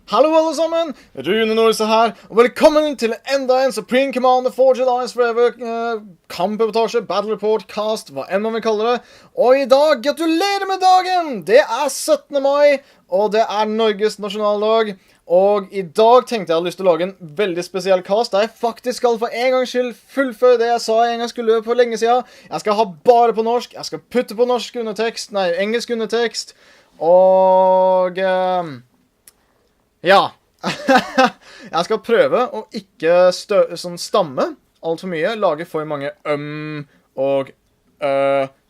Hallo alle sammen, Rune Norse her, og velkommen til enda en Supreme Commander Forged Alliance Forever kampreportasje, Battle Report, cast, hva enn man vil kalle det. Og i dag, gratulerer med dagen! Det er 17. mai, og det er Norges nasjonaldag. Og i dag tenkte jeg hadde lyst til å lage en veldig spesiell cast, der jeg faktisk skal for en gangs skyld fullføre det jeg sa jeg en gang skulle gjøre på lenge siden. Jeg skal ha bare på norsk, jeg skal putte på norsk undertekst, nei, engelsk undertekst, og... ja, jeg skal prøve å ikke stamme alt for mye, lage for mange og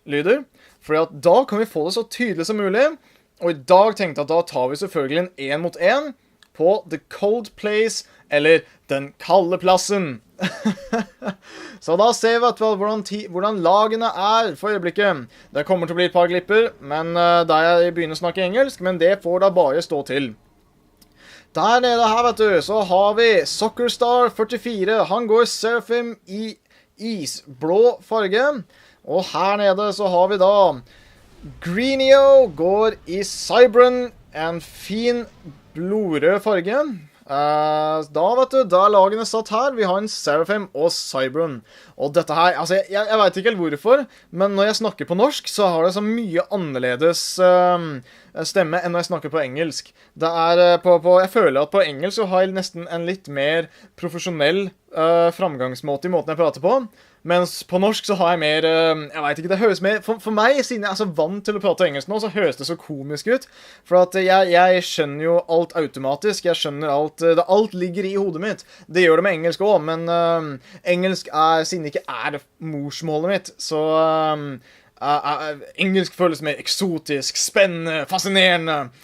lyder, fordi at da kan vi få det så tydelig som mulig, og i dag tenkte jeg at da tar vi selvfølgelig en 1 mot 1 på The Cold Place, eller Den kalde plassen. Så da ser vi hvordan lagene er for øyeblikket. Det kommer til å bli et par glipper, men da jeg begynner å snakke engelsk, men det får da bare stå til. Der nede her, vet du, så har vi Soccerstar 44. Han går Seraphim i isblå farge. Og her nede så har vi da Greenio går i Cybran, en fin blodrød farge. Da, vet du, da er lagene satt her. Vi har en Seraphim og Cybran. Og dette her, altså, jeg vet ikke helt hvorfor, men når jeg snakker på norsk, så har det så mye annerledes stemme enn når jeg snakker på engelsk. Det er jeg føler at på engelsk så har jeg nesten en litt mer profesjonell framgangsmåte i måten jeg prater på. Mens på norsk så har jeg mer, jeg vet ikke, det høres mer, for meg, siden jeg er så vant til å prate engelsk nå, så høres det så komisk ut. For at jeg skjønner jo alt automatisk, jeg skjønner alt ligger i hodet mitt. Det gjør det med engelsk også, men engelsk siden det ikke er morsmålet mitt, så engelsk føles mer eksotisk, spennende, fascinerende,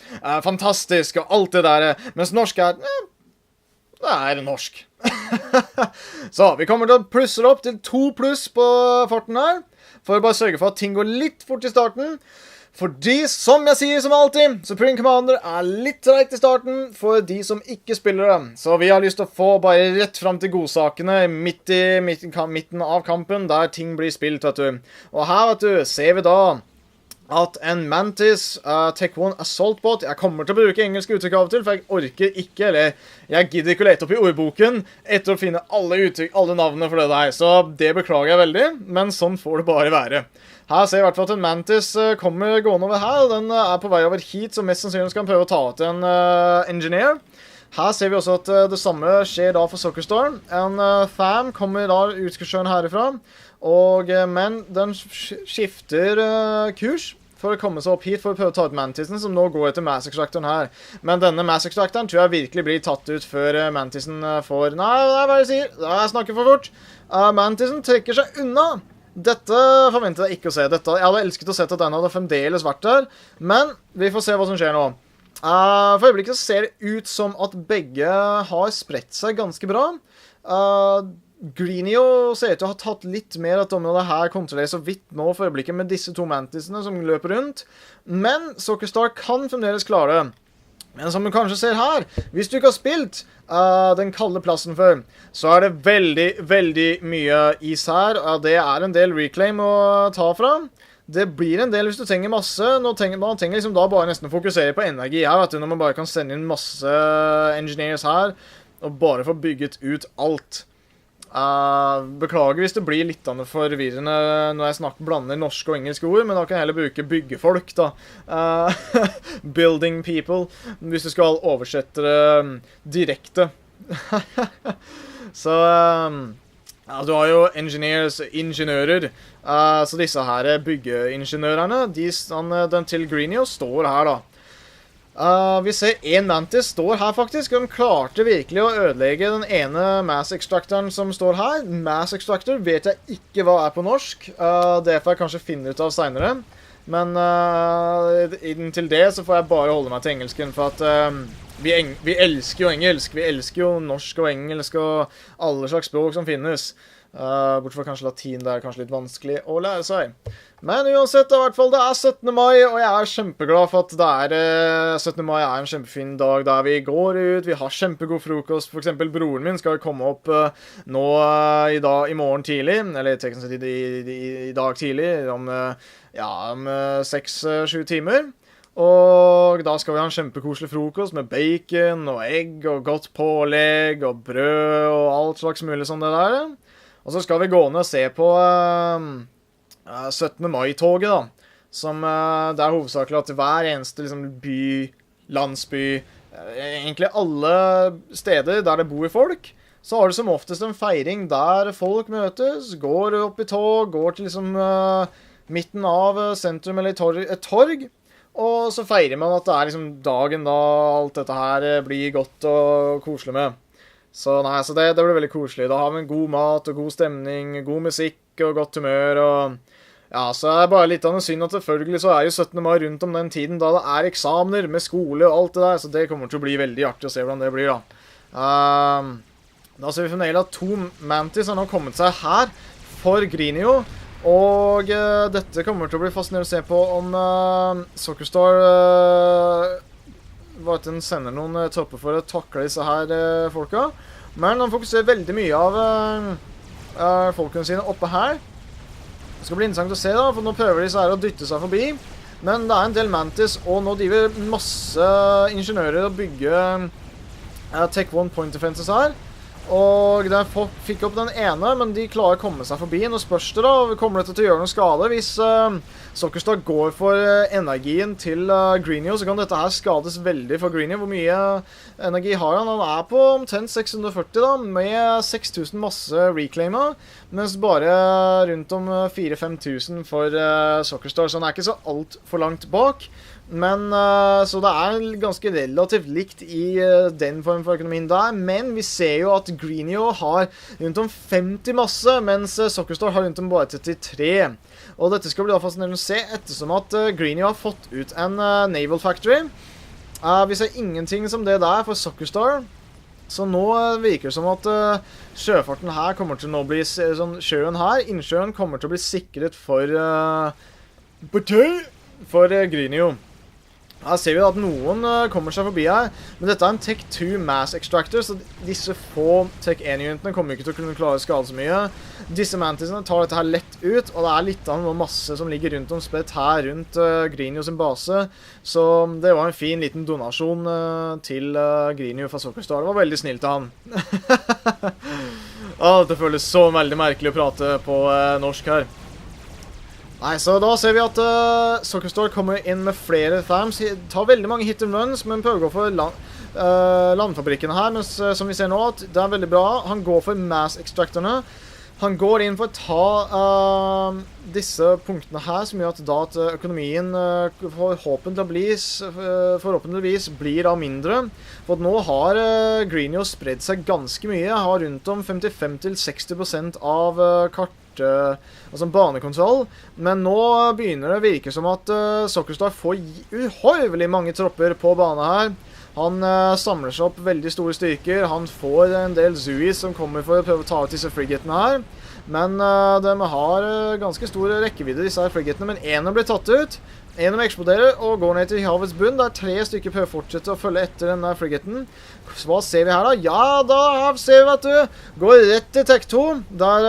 fantastisk og alt det der. Mens norsk det er norsk. Så, vi kommer til å plusse opp til 2+ på farten her, for å bare sørge for at ting går litt fort i starten. Fordi, som jeg sier som alltid, Supreme Commander er litt tregt i starten for de som ikke spiller det. Så vi har lyst til å få bare rett frem til godsakene midt i midten av kampen, der ting blir spilt, vet du. Og her, vet du, ser vi da at en Mantis Tech 1 Assault Bot, jeg kommer til å bruke engelske uttrykk av og til, for jeg orker ikke, eller jeg gidder ikke å lete opp i ordboken etter å finne alle navnene for det der, så det beklager jeg veldig, men sånn får det bare være. Her ser jeg i hvert fall at en Mantis kommer gående over her, og den er på vei over hit, så mest sannsynlig skal han prøve å ta ut en Engineer. Her ser vi også at det samme skjer da for Soccerstar. En Tham kommer da utkursjøren herifra, men den skifter kurs for å komme seg opp hit for å prøve å ta ut Mantisen, som nå går etter Mass Extractoren her. Men denne Mass Extractoren tror jeg virkelig blir tatt ut før Mantisen får... Nei, det er hva jeg sier. Jeg snakker for fort. Mantisen trekker seg unna. Dette forventer jeg ikke å se. Jeg hadde elsket å se at den hadde fremdeles vært der, men vi får se hva som skjer nå. For øyeblikket så ser det ut som at begge har spredt seg ganske bra. Greenio ser ut til å ha tatt litt mer at området her kontrollerer så vidt nå for øyeblikket med disse to mantisene som løper rundt. Men Soccerstar kan fremdeles klare det. Men som du kanskje ser her, hvis du ikke har spilt Den kalde plassen før, så er det veldig, veldig mye is her. Det er en del reclaim å ta fra. Det blir en del hvis du trenger masse. Man trenger liksom da bare nesten å fokusere på energi her, vet du, når man bare kan sende inn masse engineers her, og bare få bygget ut alt. Beklager hvis det blir litt forvirrende når jeg blander norske og engelske ord, men da kan jeg heller bruke byggefolk da. Building people, hvis du skal oversette det direkte. Så du har jo ingeniører, så disse her byggeingeniørene, den til Greenio står her da. Vi ser en Mantis står her faktisk, og den klarte virkelig å ødelegge den ene Mass Extractoren som står her. Mass Extractor vet jeg ikke hva er på norsk, det får jeg kanskje finne ut av senere. Men inntil det så får jeg bare holde meg til engelsken, for at vi elsker jo engelsk, vi elsker jo norsk og engelsk og alle slags språk som finnes. Bortsett fra kanskje latin, det er kanskje litt vanskelig å lære seg. Men uansett, i hvert fall, det er 17. mai, og jeg er kjempeglad for at 17. mai er en kjempefin dag der vi går ut, vi har kjempegod frokost. For eksempel broren min skal komme opp nå i morgen tidlig, eller teknisk sett i dag tidlig, om 6-7 timer. Og da skal vi ha en kjempekoselig frokost med bacon og egg og godt pålegg og brød og alt slags mulig som det der. Og så skal vi gå ned og se på 17. mai-toget da. Som det er hovedsakelig at hver eneste liksom, by, landsby, egentlig alle steder der det bor folk, så har det som oftest en feiring der folk møtes, går opp i tog, går til liksom midten av sentrum eller et torg, og så feirer man at det er liksom dagen da alt dette her blir godt og koselig med. Så nei, så det blir veldig koselig. Da har vi en god mat og god stemning, god musikk og godt humør, og ja, så er det bare litt av en synd at selvfølgelig så er jo 17. mai rundt om den tiden da det er eksamener med skole og alt det der, så det kommer til å bli veldig artig å se hvordan det blir da. Da ser vi fremdeles at 2 Mantis har nå kommet seg her for Greenio, og dette kommer til å bli fascinerende å se på om Soccerstar den sender noen tropper for å takle disse her folka. Men han fokuserer veldig mye av folkene sine oppe her. Det skal bli interessant å se da, for nå prøver de så her å dytte seg forbi. Men det er en del Mantis, og nå driver masse ingeniører å bygge Tech 1 Point Defenses her. Og de fikk opp den ene, men de klarer å komme seg forbi. Nå spørs det da, kommer dette til å gjøre noe skade? Hvis Soccerstar går for energien til Greenio, så kan dette her skades veldig for Greenio. Hvor mye energi har han? Han er på omtrent 640 da, med 6000 masse reclaimer, mens bare rundt om 4-5 000 for Soccerstar, så han er ikke så alt for langt bak. Men, så det er ganske relativt likt i den form for økonomien der, men vi ser jo at Greenio har rundt om 50 masse, mens Soccerstar har rundt om bare 33. Og dette skal bli da fascinerende å se, ettersom at Greenio har fått ut en Naval Factory. Vi ser ingenting som det der for Soccerstar, så nå virker det som at sjøfarten her kommer til å bli, sånn, sjøen her, innsjøen kommer til å bli sikret for Greenio. Her ser vi at noen kommer seg forbi her, men dette er en Tech 2 Mass Extractor, så disse få Tech 1-unitene kommer ikke til å kunne klare å skade så mye. Disse Mantisene tar dette her lett ut, og det er litt av noe masse som ligger rundt om spredt her rundt Greenio sin base, så det var en fin liten donasjon til Greenio fra Soccerstar. Det var veldig snilt av han. Det føles så veldig merkelig å prate på norsk her. Nei, så da ser vi at Soccerstar kommer inn med flere fams, tar veldig mange hit and runs, men prøver å gå for landfabrikkene her, mens som vi ser nå, at det er veldig bra. Han går for mass extractorene. Han går inn for å ta disse punktene her, som gjør at da at økonomien forhåpentligvis blir av mindre. For at nå har Greenio spredd seg ganske mye, har rundt om 55-60% av altså banekontroll, men nå begynner det å virke som at Soccerstar får uhorvelig mange tropper på bane her. Han samler seg opp veldig store styrker, han får en del Zuis som kommer for å prøve å ta ut disse frigatene her, men de har ganske stor rekkevidde disse her frigatene, men en blir tatt ut, en eksploderer og går ned til havets bunn, der 3 stykker prøver å fortsette å følge etter denne frigaten. Så hva ser vi her da? Ja da, ser vi at du går rett til Tech 2, der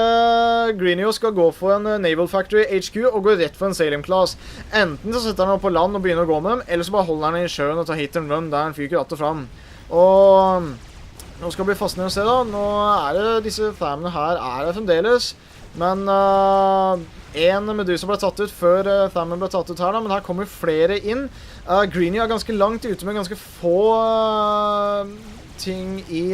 Greenio skal gå for en Naval Factory HQ og går rett for en Salem Class. Enten så setter han opp på land og begynner å gå med dem, eller så bare holder han i sjøen og tar hit and run der han fyker att og fram. Og nå skal det bli fascinerende å se da. Nå er det disse famene her er det fremdeles, men en Medusa ble tatt ut før famen ble tatt ut her da, men her kommer flere inn. Greenio er ganske langt ute med ganske få ting i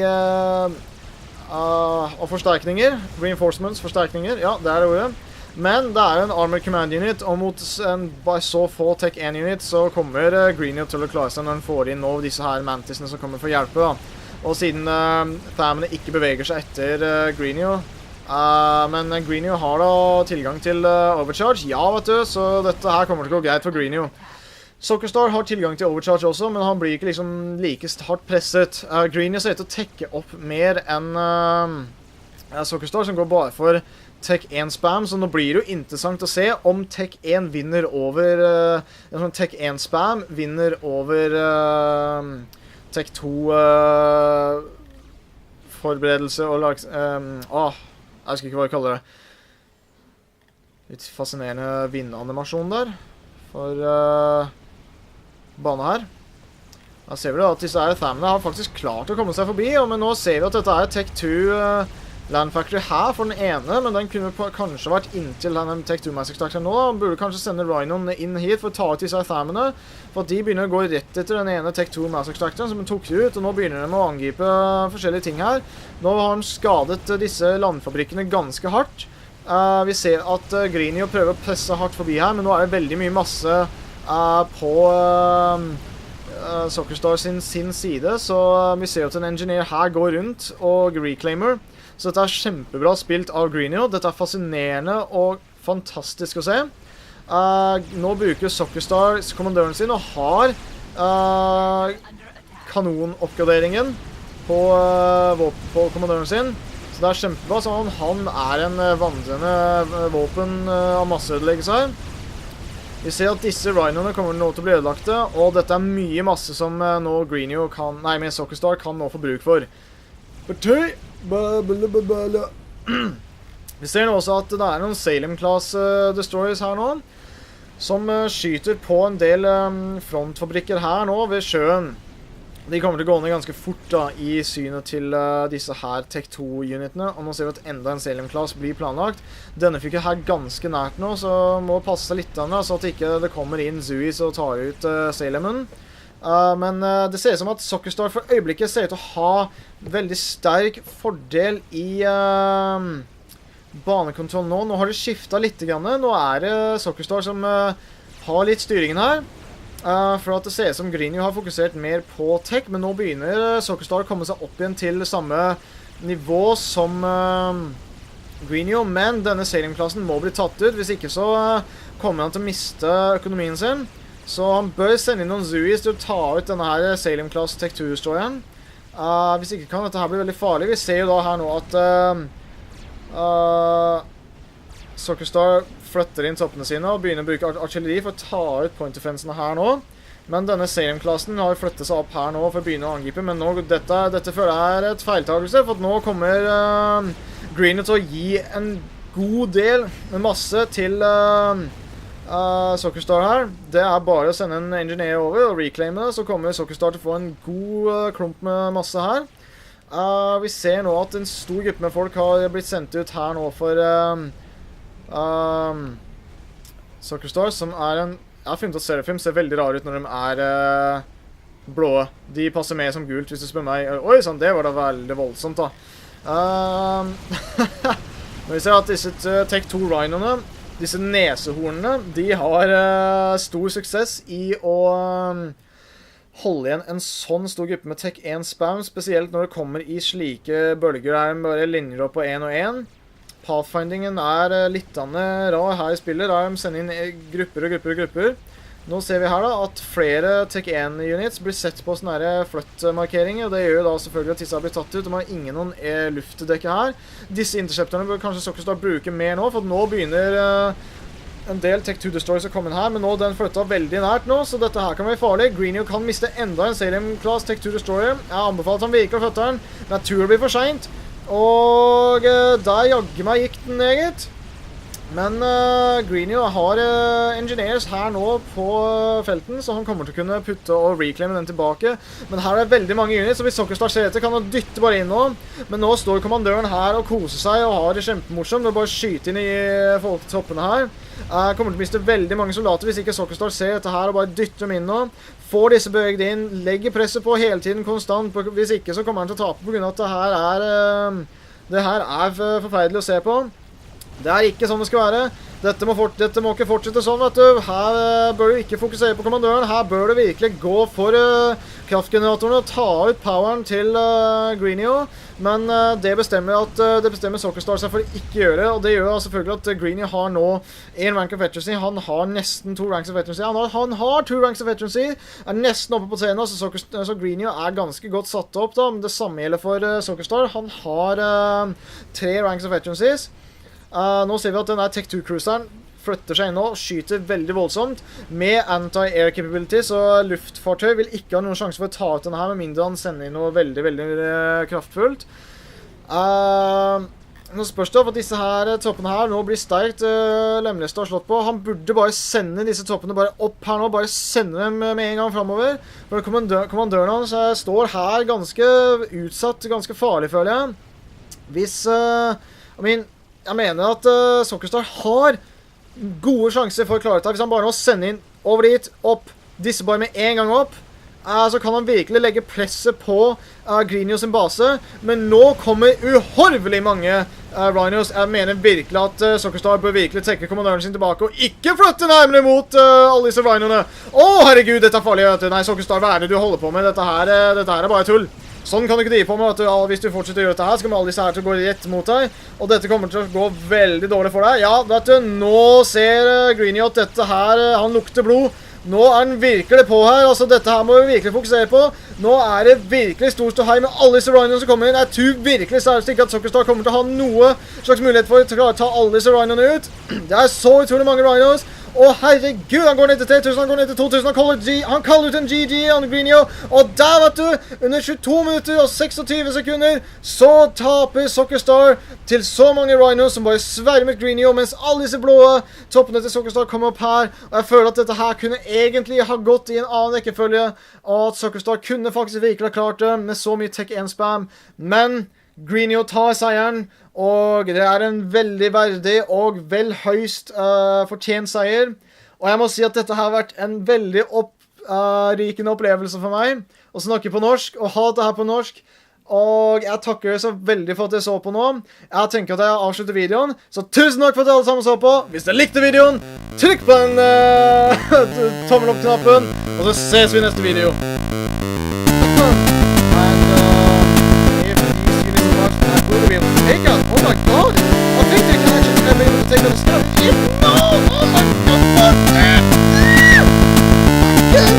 og forsterkninger. Reinforcements, forsterkninger, ja, det er det ordet. Men det er jo en Armored Command Unit, og mot en bare så få Tech 1-unit så kommer Greenio til å klare seg når han får inn nå disse her Mantisene som kommer for å hjelpe da. Og siden famene ikke beveger seg etter Greenio, men Greenio har da tilgang til overcharge, ja vet du, så dette her kommer til å gå greit for Greenio. Soccerstar har tilgang til overcharge også, men han blir ikke liksom like hardt presset. Greenio ser ut til å tekke opp mer enn Soccerstar, som går bare for Tech 1 spam, så nå blir det jo interessant å se om Tech 1 vinner over Tech 1 spam vinner over Tech 2 forberedelse og lags... jeg husker ikke hva jeg kaller det. Litt fascinerende vindanimasjon der. For bane her. Da ser vi da at disse her Thamene har faktisk klart å komme seg forbi, men nå ser vi at dette er Tech2 Land Factory her for den ene, men den kunne kanskje vært inntil den Tech2 Mass Extractor nå. Han burde kanskje sende Rhinoen inn hit for å ta ut disse Thamene, for at de begynner å gå rett etter den ene Tech2 Mass Extractoren som de tok ut, og nå begynner de å angripe forskjellige ting her. Nå har han skadet disse landfabrikkene ganske hardt. Vi ser at Greenio prøver å presse hardt forbi her, men nå er det veldig mye masse på Sockerstar sin side, så vi ser at en engineer her går rundt og reclaimer. Så dette er kjempebra spilt av Greenio. Dette er fascinerende og fantastisk å se. Nå bruker Sockerstar kommandøren sin og har kanonoppgraderingen på kommandøren sin. Så det er kjempebra. Så han er en vandrende våpen av masseødeleggelse her. Vi ser at disse Rhinoene kommer nå til å bli ødelagte, og dette er mye masse som nå Greenio kan, nei, med Sockerstar kan nå få bruk for. Vi ser nå også at det er noen Salem-class destroyers her nå, som skyter på en del frontfabrikker her nå ved sjøen. De kommer til å gå ned ganske fort da, i synet til disse her Tech2-unitene, og nå ser vi at enda en Salem-class blir planlagt. Denne fikk her ganske nært nå, så må passe seg litt an, så at ikke det kommer inn Zuis og tar ut Salemen. Men det ser ut som at Sockerstar for øyeblikket ser ut til å ha veldig sterk fordel i banekontroll nå. Nå har det skiftet litt grann. Nå er det Sockerstar som har litt styringen her. For at det ser ut som Greenio har fokusert mer på tech, men nå begynner Sockerstar å komme seg opp igjen til samme nivå som Greenio. Men denne Salem-klassen må bli tatt ut, hvis ikke så kommer han til å miste økonomien sin. Så han bør sende inn noen Zuis til å ta ut denne her Salem-class Tech2-destroyeren. Hvis ikke kan dette her bli veldig farlig. Vi ser jo da her nå at Sockerstar flytter inn toppene sine og begynner å bruke artilleri for å ta ut point-defensene her nå. Men denne Salem-klassen har flyttet seg opp her nå for å begynne å angripe. Men nå, dette føler jeg er et feiltagelse, for at nå kommer Greenio til å gi en god del med masse til Sockerstar her. Det er bare å sende en engineer over og reclaime det, så kommer Sockerstar til å få en god klump med masse her. Vi ser nå at en stor gruppe med folk har blitt sendt ut her nå for Sockerstar, som er en... Jeg har funnet at Seraphim ser veldig rar ut når de er blå. De passer med som gult, hvis du spør meg. Oi, sånn, det var da veldig voldsomt da. Når vi ser at disse Tech2 Rhinoene, disse nesehornene, de har stor suksess i å holde igjen en sånn stor gruppe med Tech 1 spam, spesielt når det kommer i slike bølger her, bare linjer opp på 1 og 1. Pathfindingen er litt rar her i spillet, der de sender inn grupper og grupper og grupper. Nå ser vi her da at flere Tech 1 units blir sett på sånne flutt-markeringer, og det gjør da selvfølgelig at disse har blitt tatt ut. De har ingen noen luftdekke her. Disse interceptorene bør kanskje Sockerstar bruke mer nå, for nå begynner en del Tech 2 destroyers å komme inn her, men nå den flyttet veldig nært nå, så dette her kan være farlig. Greenio kan miste enda en Salem-class Tech 2 destroyer. Jeg anbefaler at han virkelig flytter den, men jeg tror det blir for sent. Og der jagger meg gikk den eget. Men Greenio har engineers her nå på felten, så han kommer til å kunne putte og reclaime den tilbake. Men her er det veldig mange units, så hvis Sockerstar ser etter, kan han dytte bare inn nå. Men nå står kommandøren her og koser seg og har det kjempemorsomt. Det er bare å skyte inn i folk til toppene her. Kommer til å miste veldig mange soldater hvis ikke Sockerstar ser dette her og bare dytter dem inn nå. Får disse beveget inn, legger presset på hele tiden konstant. Hvis ikke så kommer han til å tape på grunn av at det her er forferdelig å se på. Det er ikke sånn det skal være. Dette må ikke fortsette sånn, vet du. Her bør du ikke fokusere på kommandøren. Her bør du virkelig gå for kraftgeneratorene og ta ut poweren til Greenio. Men det bestemmer Sockerstar seg for å ikke gjøre, og det gjør selvfølgelig at Greenio har nå en rank of veterancy. Han har nesten 2 ranks of veterancy. Han har 2 ranks of veterancy. Er nesten oppe på scenen, så Greenio er ganske godt satt opp da. Men det samme gjelder for Sockerstar. Han har 3 ranks of veterancies. Nå ser vi at denne Tech 2-cruiseren flytter seg inn og skyter veldig voldsomt med anti-air capabilities, og luftfartøy vil ikke ha noen sjanse for å ta ut denne her, med mindre han sender inn noe veldig, veldig kraftfullt. nå spørs det for disse her toppene her nå blir sterkt lemlestet og slått på. Han burde bare sende disse toppene bare opp her nå, bare sende dem med en gang fremover. For kommandøren hans står her ganske utsatt, ganske farlig, føler jeg. Hvis, jeg mener at Soccerstar har gode sjanser for å klare dette. Hvis han bare nå sender inn over dit, opp, disse bare med en gang opp, så kan han virkelig legge presset på Greenio sin base, men nå kommer uhorvelig mange Rhinos. Jeg mener virkelig at Soccerstar bør virkelig trekke kommandøren sin tilbake og ikke flytte nærmere mot alle disse Rhinoene. Herregud, dette er farlig. Nei, Soccerstar, hva er det du holder på med? Dette her er bare tull. Sånn kan du ikke drive på med, hvis du fortsetter å gjøre dette her, så kommer alle disse her til å gå rett mot deg, og dette kommer til å gå veldig dårlig for deg. Ja, vet du, nå ser Greenio at dette her, han lukter blod. Nå er den virkelig på her, altså dette her må vi virkelig fokusere på. Nå er det virkelig stort stå her med alle disse Rhinoene som kommer inn. Jeg tror virkelig særlig ikke at Soccerstar kommer til å ha noe slags mulighet for å klare å ta alle disse Rhinoene ut. Det er så utrolig mange Rhinos. Herregud, han går ned til 3000, han går ned til 2000, han kaller ut en GG, han Greenio, og der, vet du, under 22 minutter og 26 sekunder, så taper Soccerstar til så mange Rhinos som bare svermet Greenio, mens alle disse blå toppene til Soccerstar kommer opp her, og jeg føler at dette her kunne egentlig ha gått i en annen rekkefølge, og at Soccerstar kunne faktisk virkelig ha klart det med så mye Tech 1-spam, men Greenio tar seieren, og det er en veldig verdig og vel høyst fortjent seier. Og jeg må si at dette har vært en veldig rikende opplevelse for meg å snakke på norsk og ha dette her på norsk. Og jeg takker så veldig for at dere så på nå. Jeg tenker at jeg avslutter videoen, så tusen takk for at dere alle sammen så på. Hvis dere likte videoen, trykk på den tommel opp-knappen, og så ses vi i neste video. Take out! Oh my god! I think they can actually be able to take on a step. No! Oh my god! What? Again,